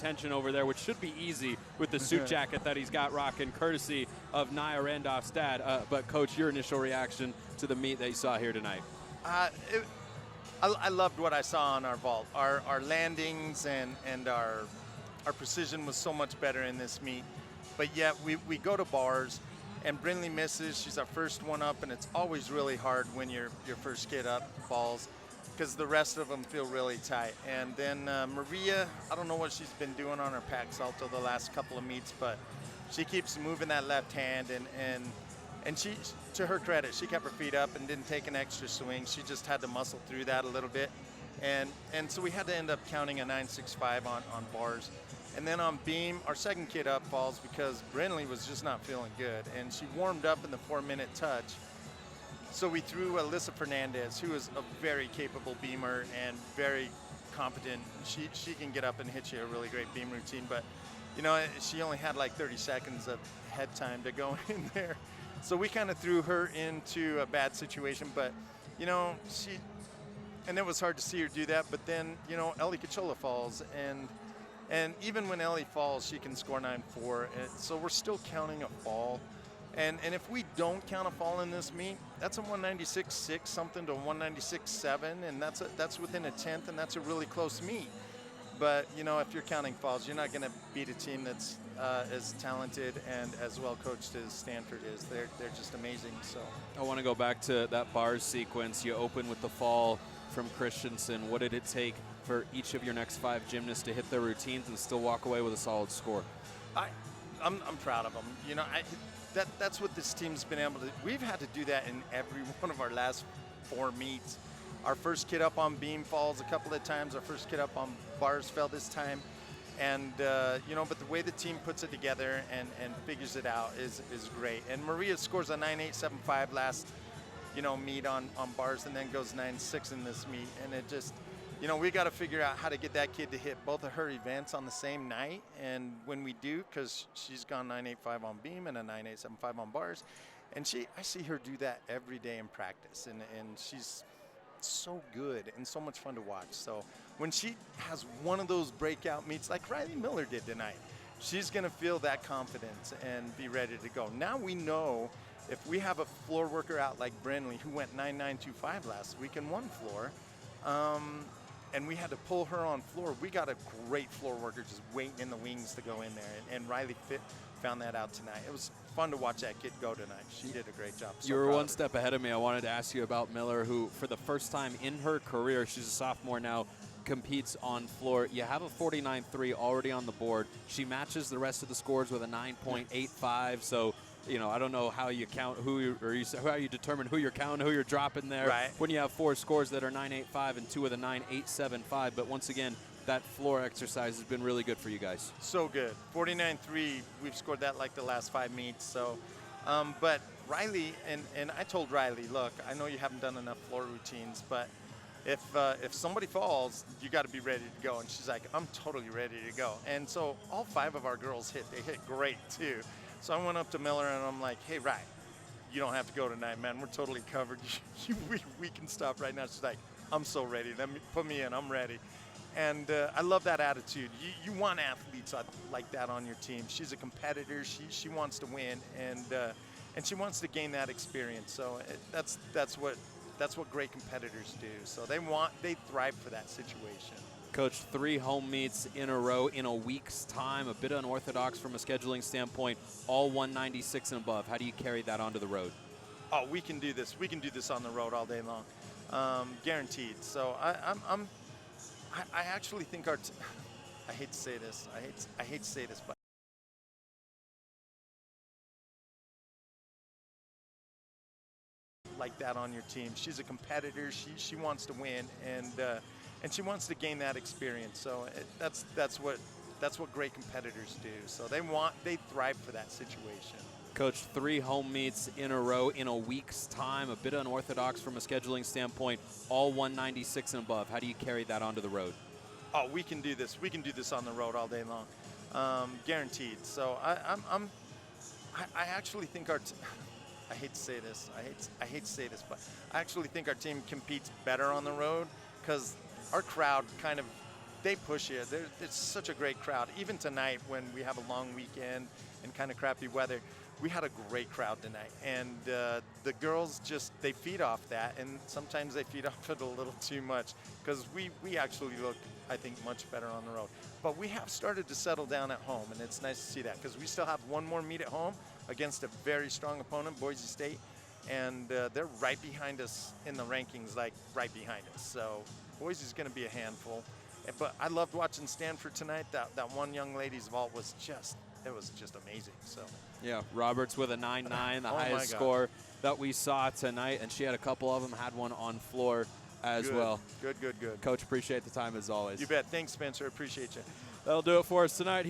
attention over there, which should be easy with the suit jacket that he's got rocking, courtesy of Nia Randolph's dad. But, Coach, your initial reaction to the meet that you saw here tonight? I loved what I saw on our vault. Our landings and our precision was so much better in this meet. But yet we go to bars, and Brindley misses. She's our first one up, and it's always really hard when your first kid up falls, because the rest of them feel really tight. And then Maria, I don't know what she's been doing on her pack salto the last couple of meets, but she keeps moving that left hand, and she, to her credit, she kept her feet up and didn't take an extra swing. She just had to muscle through that a little bit. And so we had to end up counting a 9.65 on bars. And then on beam, our second kid up falls because Brindley was just not feeling good. And she warmed up in the 4-minute touch. So we threw Alyssa Fernandez, who is a very capable beamer and very competent. She can get up and hit you a really great beam routine, but you know, she only had like 30 seconds of head time to go in there. So we kind of threw her into a bad situation, but you know, and it was hard to see her do that. But then, you know, Ellie Cachola falls, and even when Ellie falls, she can score 9.4. So we're still counting a fall. And if we don't count a fall in this meet, that's a 196.6 something to a 196.7, and that's within a tenth, and that's a really close meet. But you know, if you're counting falls, you're not going to beat a team that's as talented and as well coached as Stanford is. They're just amazing. So I want to go back to that bars sequence. You open with the fall from Christensen. What did it take for each of your next 5 gymnasts to hit their routines and still walk away with a solid score? I'm proud of them. You know, that's what this team's been able to. We've had to do that in every one of our last 4 meets. Our first kid up on beam falls a couple of times. Our first kid up on bars fell this time. And, you know, but the way the team puts it together and figures it out is great. And Maria scores a 9.875 last, you know, meet on bars, and then goes 9.6 in this meet. And it just, you know, we got to figure out how to get that kid to hit both of her events on the same night. And when we do, because she's gone 9.85 on beam and a 9.875 on bars. And I see her do that every day in practice. And she's so good and so much fun to watch. So when she has one of those breakout meets like Riley Miller did tonight, she's going to feel that confidence and be ready to go. Now we know if we have a floor worker out like Brindley, who went 9.925 last week in one floor, and we had to pull her on floor, we got a great floor worker just waiting in the wings to go in there. And Riley found that out tonight. It was fun to watch that kid go tonight. She did a great job. So you were one step ahead of me. I wanted to ask you about Miller, who for the first time in her career, she's a sophomore now, competes on floor. You have a 49.3 already on the board. She matches the rest of the scores with a 9.85. So, you know, I don't know how you count how you determine who you're counting, who you're dropping there. Right. When you have 4 scores that are 9.85 and 2 with a 9.875. But once again, that floor exercise has been really good for you guys. So good. 49.3, we've scored that like the last 5 meets. So, but Riley, and I told Riley, look, I know you haven't done enough floor routines, but if somebody falls, you got to be ready to go. And she's like, I'm totally ready to go. And so all 5 of our girls they hit great too. So I went up to Miller and I'm like, hey, Riley, you don't have to go tonight, man. We're totally covered. we can stop right now. She's like, I'm so ready. Put me in. I'm ready. And I love that attitude. You want athletes like that on your team. She's a competitor. She wants to win, and she wants to gain that experience. So that's what great competitors do. So they thrive for that situation. Coach, 3 home meets in a row in a week's time, a bit unorthodox from a scheduling standpoint, all 196 and above. How do you carry that onto the road? Oh, we can do this. We can do this on the road all day long, guaranteed. So I actually think I hate to say this. I hate to say this, but like that on your team. She's a competitor. She wants to win, and she wants to gain that experience. So that's what great competitors do. So they thrive for that situation. Coach, 3 home meets in a row in a week's time, a bit unorthodox from a scheduling standpoint, all 196 and above. How do you carry that onto the road? Oh, we can do this. We can do this on the road all day long, guaranteed. So I actually think I hate to say this. I hate to say this, but I actually think our team competes better on the road because our crowd they push you. It's such a great crowd. Even tonight when we have a long weekend and kind of crappy weather, we had a great crowd tonight. And the girls they feed off that, and sometimes they feed off it a little too much because we actually look, I think, much better on the road. But we have started to settle down at home, and it's nice to see that because we still have one more meet at home against a very strong opponent, Boise State, and they're right behind us in the rankings, like right behind us. So Boise's going to be a handful. But I loved watching Stanford tonight. That one young lady's vault was just amazing. So yeah, Roberts with a 9.9, the Oh highest score that we saw tonight, and she had a couple of them, had one on floor as well. Good. Coach, appreciate the time as always. You bet. Thanks, Spencer. Appreciate you. That'll do it for us tonight.